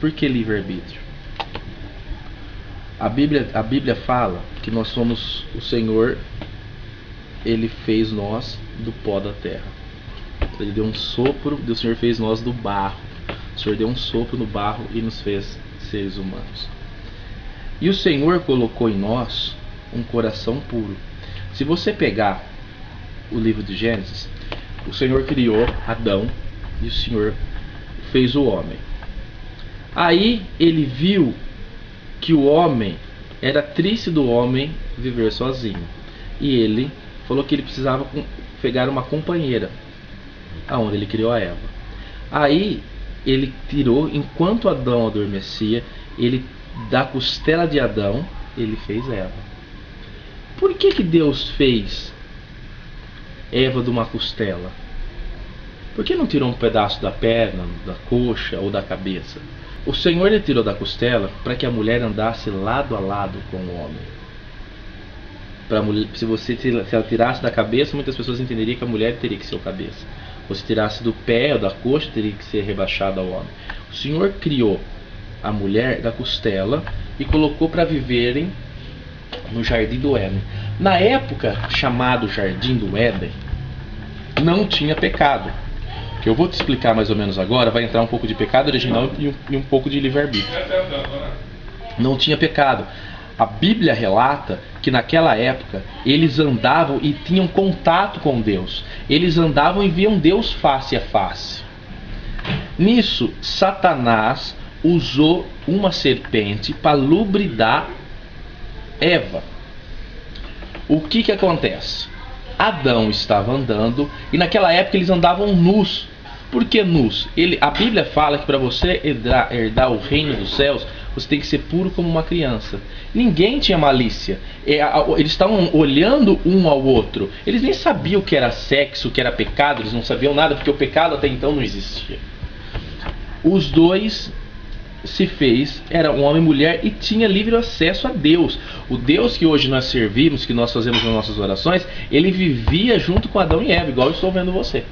Por que livre-arbítrio? A Bíblia fala que nós somos o Senhor, Ele fez nós do pó da terra. Ele deu um sopro, o Senhor fez nós do barro. O Senhor deu um sopro no barro e nos fez seres humanos. E o Senhor colocou em nós um coração puro. Se você pegar o livro de Gênesis, o Senhor criou Adão e o Senhor fez o homem. Aí ele viu que o homem, era triste do homem viver sozinho. E ele falou que ele precisava pegar uma companheira, aonde ele criou a Eva. Aí ele tirou, enquanto Adão adormecia, ele da costela de Adão, ele fez Eva. Por que Deus fez Eva de uma costela? Por que não tirou um pedaço da perna, da coxa ou da cabeça? O Senhor ele tirou da costela para que a mulher andasse lado a lado com o homem. Se ela tirasse da cabeça, muitas pessoas entenderiam que a mulher teria que ser o cabeça. Ou se tirasse do pé ou da coxa, teria que ser rebaixada ao homem. O Senhor criou a mulher da costela e colocou para viverem no Jardim do Éden. Na época chamado Jardim do Éden, não tinha pecado. Que eu vou te explicar mais ou menos agora, vai entrar um pouco de pecado original e um pouco de livre-arbítrio. Não tinha pecado. A Bíblia relata que naquela época eles andavam e tinham contato com Deus. Eles andavam e viam Deus face a face. Nisso, Satanás usou uma serpente para lubridar Eva. O que acontece? Adão estava andando e naquela época eles andavam nus. Por que nus? A Bíblia fala que para você herdar o reino dos céus, você tem que ser puro como uma criança. Ninguém tinha malícia. Eles estavam olhando um ao outro. Eles nem sabiam o que era sexo, o que era pecado. Eles não sabiam nada, porque o pecado até então não existia. Os dois se fez, era um homem e mulher, e tinha livre acesso a Deus. O Deus que hoje nós servimos, que nós fazemos nas nossas orações, ele vivia junto com Adão e Eva, igual eu estou vendo você.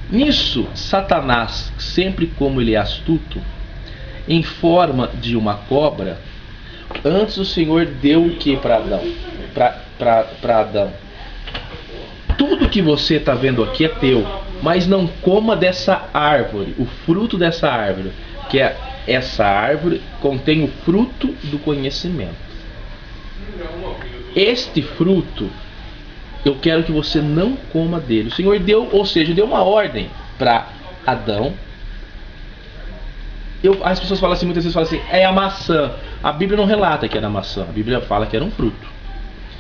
Nisso, Satanás, sempre como ele é astuto, em forma de uma cobra, antes o Senhor deu o que para Adão? Para Adão. Tudo que você está vendo aqui é teu, mas não coma dessa árvore, o fruto dessa árvore, que é essa árvore contém o fruto do conhecimento. Este fruto, eu quero que você não coma dele. O Senhor deu, ou seja, deu uma ordem para Adão. As pessoas falam assim, muitas vezes falam assim, é a maçã. A Bíblia não relata que era maçã, a Bíblia fala que era um fruto.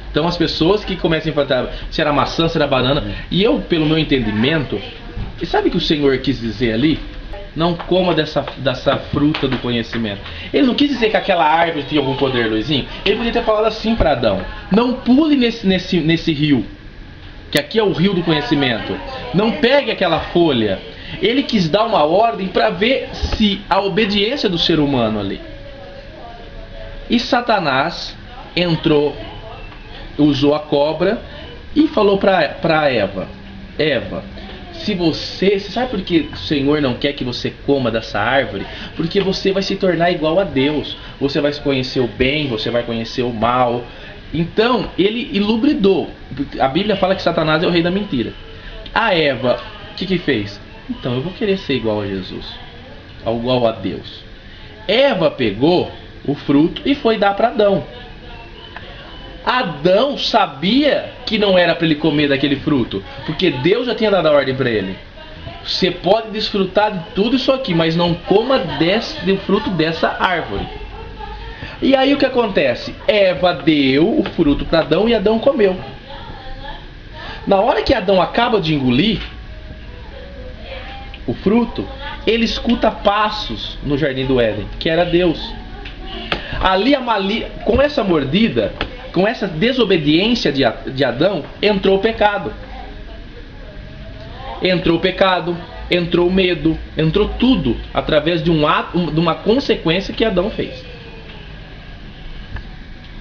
Então as pessoas que começam a falar se era maçã, se era banana, e eu, pelo meu entendimento, sabe o que o Senhor quis dizer ali? Não coma dessa fruta do conhecimento. Ele não quis dizer que aquela árvore tinha algum poder, Luizinho. Ele podia ter falado assim para Adão: não pule nesse rio, que aqui é o rio do conhecimento. Não pegue aquela folha. Ele quis dar uma ordem para ver se a obediência do ser humano ali. E Satanás entrou, usou a cobra e falou para Eva: Eva, você sabe por que o Senhor não quer que você coma dessa árvore? Porque você vai se tornar igual a Deus. Você vai conhecer o bem, você vai conhecer o mal. Então, ele ilubridou. A Bíblia fala que Satanás é o rei da mentira. A Eva, o que fez? Então, eu vou querer ser igual a Jesus, igual a Deus. Eva pegou o fruto e foi dar para Adão. Adão sabia que não era para ele comer daquele fruto, porque Deus já tinha dado a ordem para ele: você pode desfrutar de tudo isso aqui, mas não coma do fruto dessa árvore. E aí o que acontece? Eva deu o fruto para Adão e Adão comeu. Na hora que Adão acaba de engolir o fruto, ele escuta passos no Jardim do Éden, que era Deus. Ali com essa mordida, com essa desobediência de Adão, entrou o pecado. Entrou o pecado, entrou o medo, entrou tudo através de de uma consequência que Adão fez.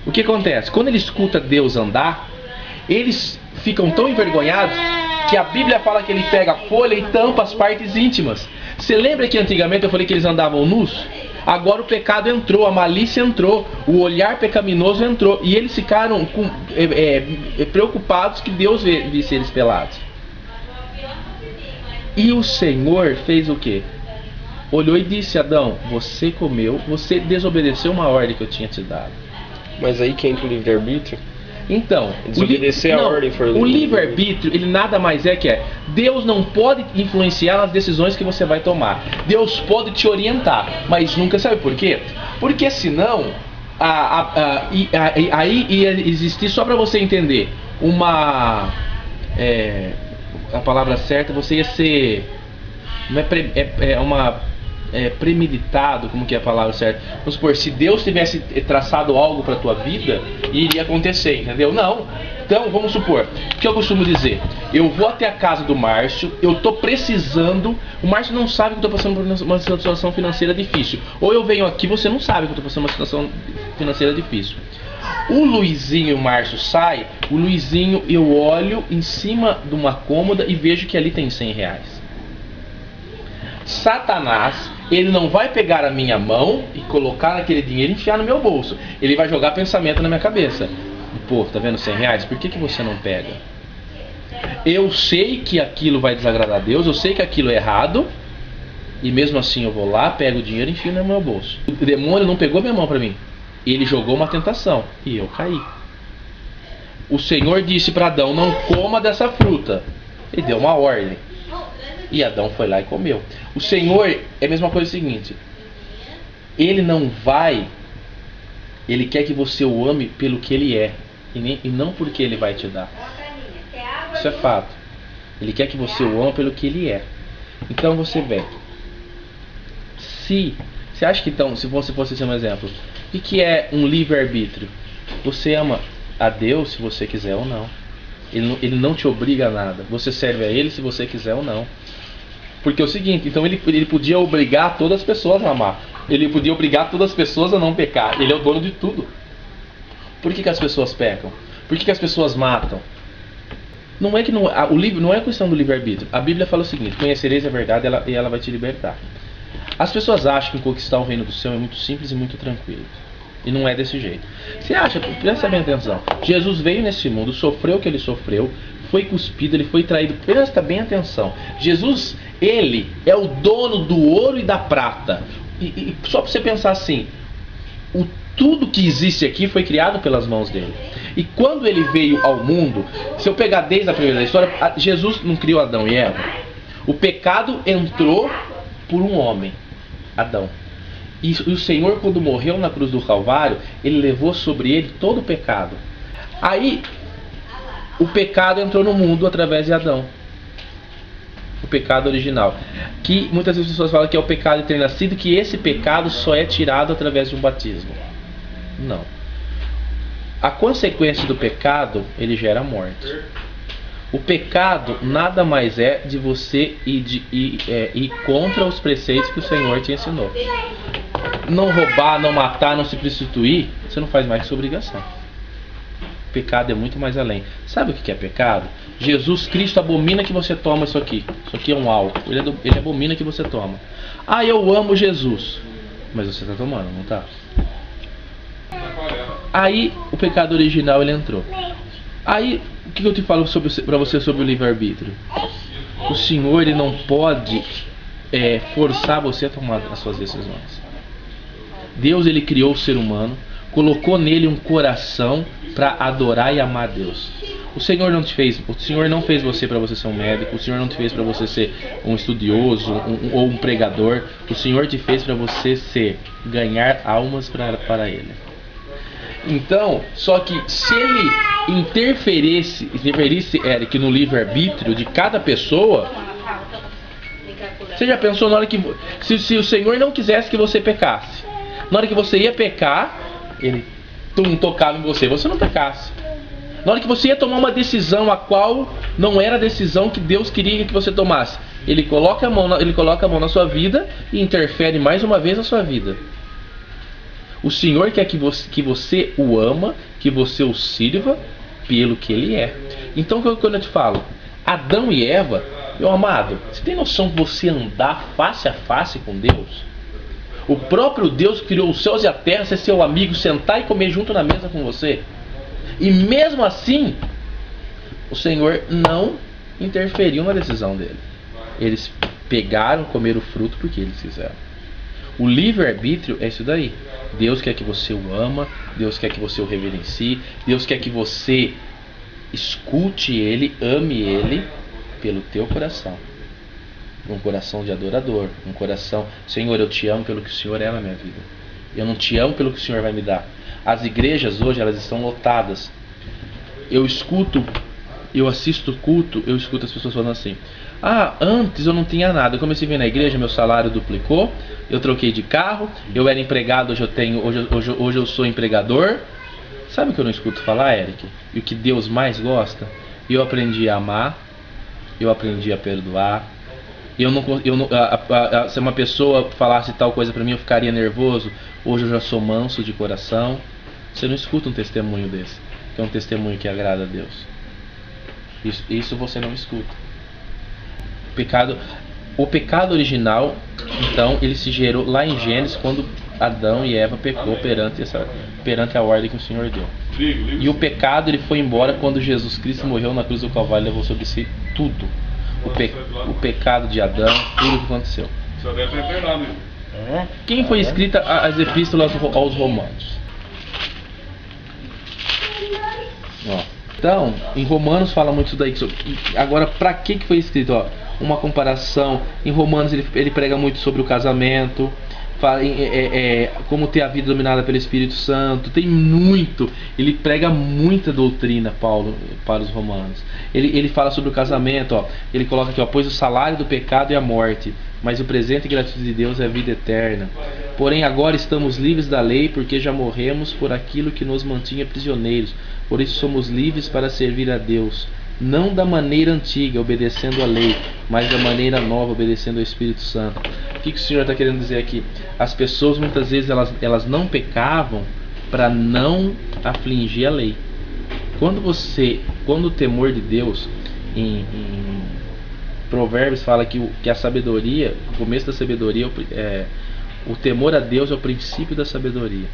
O que acontece? Quando ele escuta Deus andar, eles ficam tão envergonhados que a Bíblia fala que ele pega a folha e tampa as partes íntimas. Você lembra que antigamente eu falei que eles andavam nus? Agora o pecado entrou, a malícia entrou, o olhar pecaminoso entrou. E eles ficaram preocupados que Deus visse eles pelados. E o Senhor fez o quê? Olhou e disse: Adão, você comeu, você desobedeceu uma ordem que eu tinha te dado. Mas aí que entra o livre-arbítrio? Então, desobedecer a ordem foi o livre-arbítrio, ele nada mais é que Deus não pode influenciar nas decisões que você vai tomar. Deus pode te orientar, mas nunca. Sabe por quê? Porque senão aí ia existir, só para você entender, a palavra certa, você ia ser, não premeditado, como que é a palavra certa? Vamos supor, se Deus tivesse traçado algo para a tua vida, iria acontecer, entendeu? Não. Então, vamos supor, o que eu costumo dizer? Eu vou até a casa do Márcio, eu estou precisando, o Márcio não sabe que eu estou passando por uma situação financeira difícil. Ou eu venho aqui, você não sabe que eu estou passando por uma situação financeira difícil. O Luizinho e o Márcio saem, o Luizinho eu olho em cima de uma cômoda e vejo que ali tem R$100. Satanás, ele não vai pegar a minha mão e colocar aquele dinheiro e enfiar no meu bolso. Ele vai jogar pensamento na minha cabeça. Pô, tá vendo R$100? Por que você não pega? Eu sei que aquilo vai desagradar a Deus, eu sei que aquilo é errado, e mesmo assim eu vou lá, pego o dinheiro e enfio no meu bolso. O demônio não pegou minha mão para mim. Ele jogou uma tentação e eu caí. O Senhor disse para Adão: não coma dessa fruta. Ele deu uma ordem. E Adão foi lá e comeu. O Senhor é a mesma coisa, seguinte: Ele não vai, Ele quer que você o ame pelo que Ele é, e não porque Ele vai te dar. Isso é fato. Ele quer que você o ame pelo que Ele é. Então você vê, você acha que então, se você fosse ser um exemplo, o que é um livre-arbítrio? Você ama a Deus se você quiser ou não. Ele não te obriga a nada. Você serve a Ele se você quiser ou não. Porque é o seguinte, então ele podia obrigar todas as pessoas a amar. Ele podia obrigar todas as pessoas a não pecar. Ele é o dono de tudo. Por que as pessoas pecam? Por que as pessoas matam? Não é que o livro não é questão do livre-arbítrio. A Bíblia fala o seguinte: conhecereis a verdade e ela vai te libertar. As pessoas acham que conquistar o reino do céu é muito simples e muito tranquilo. E não é desse jeito. Você acha, presta bem atenção, Jesus veio nesse mundo, sofreu o que ele sofreu, foi cuspido, ele foi traído. Presta bem atenção. Jesus, ele é o dono do ouro e da prata. E só para você pensar assim, tudo que existe aqui foi criado pelas mãos dele. E quando ele veio ao mundo, se eu pegar desde a primeira história, Jesus não criou Adão e Eva. O pecado entrou por um homem, Adão. E o Senhor, quando morreu na cruz do Calvário, ele levou sobre ele todo o pecado. Aí o pecado entrou no mundo através de Adão. O pecado original. Que muitas vezes as pessoas falam que é o pecado de ter nascido, que esse pecado só é tirado através de um batismo. Não. A consequência do pecado, ele gera morte. O pecado nada mais é de você ir contra os preceitos que o Senhor te ensinou. Não roubar, não matar, não se prostituir, você não faz mais que sua obrigação. Pecado é muito mais além. Sabe o que é pecado? Jesus Cristo abomina que você toma isso aqui. Isso aqui é um álcool. Ele abomina que você toma. Ah, eu amo Jesus. Mas você está tomando, não está? Aí o pecado original ele entrou. Aí o que eu te falo para você sobre o livre-arbítrio? O Senhor ele não pode forçar você a tomar as suas decisões. Deus ele criou o ser humano, colocou nele um coração para adorar e amar Deus. O Senhor não fez você para você ser um médico. O Senhor não te fez para você ser um estudioso ou um pregador. O Senhor te fez para você ganhar almas para Ele. Então, só que se ele interferisse Eric, no livre-arbítrio de cada pessoa, você já pensou na hora que se o Senhor não quisesse que você pecasse, na hora que você ia pecar, ele tocava em você não pecasse. Na hora que você ia tomar uma decisão a qual não era a decisão que Deus queria que você tomasse, ele coloca a mão na sua vida e interfere mais uma vez na sua vida. O Senhor quer que você o ama, que você o sirva pelo que Ele é. Então, quando eu te falo, Adão e Eva, Meu amado, você tem noção de você andar face a face com Deus? O próprio Deus criou os céus e a terra, ser seu amigo, sentar e comer junto na mesa com você. E mesmo assim, o Senhor não interferiu na decisão dele. Eles pegaram, comeram o fruto porque eles quiseram. O livre-arbítrio é isso daí. Deus quer que você o ama, Deus quer que você o reverencie, Deus quer que você escute Ele, ame Ele pelo teu coração. Um coração de adorador, um coração, Senhor, eu te amo pelo que o Senhor é na minha vida. Eu não te amo pelo que o Senhor vai me dar. As igrejas hoje, elas estão lotadas. Eu assisto culto, eu escuto as pessoas falando assim: ah, antes eu não tinha nada, eu comecei a vir na igreja, meu salário duplicou, eu troquei de carro, eu era empregado, hoje eu sou empregador. Sabe o que eu não escuto falar, Eric? E o que Deus mais gosta? Eu aprendi a amar, eu aprendi a perdoar. Se uma pessoa falasse tal coisa pra mim, eu ficaria nervoso. Hoje eu já sou manso de coração. Você não escuta um testemunho desse, que é um testemunho que agrada a Deus. Isso você não escuta. O pecado original, então, ele se gerou lá em Gênesis, quando Adão e Eva pecou perante a ordem que o Senhor deu. E o pecado, ele foi embora quando Jesus Cristo morreu na cruz do Calvário e levou sobre si tudo. O pecado de Adão, tudo o que aconteceu. Só deve retornar mesmo. Quem foi escrita as epístolas aos Romanos? Então, em Romanos fala muito isso daí. Agora, para que foi escrito? Uma comparação. Em Romanos ele prega muito sobre o casamento, fala como ter a vida dominada pelo Espírito Santo. Tem muito. Ele prega muita doutrina, Paulo, para os romanos. Ele fala sobre o casamento. Ele coloca aqui: pois o salário do pecado é a morte, mas o presente e gratuito de Deus é a vida eterna. Porém agora estamos livres da lei, porque já morremos por aquilo que nos mantinha prisioneiros. Por isso somos livres para servir a Deus, não da maneira antiga, obedecendo a lei, mas da maneira nova, obedecendo ao Espírito Santo. O que o Senhor está querendo dizer aqui? As pessoas muitas vezes elas não pecavam para não afligir a lei. Quando o temor de Deus, em Provérbios fala que a sabedoria, o começo da sabedoria, o temor a Deus é o princípio da sabedoria.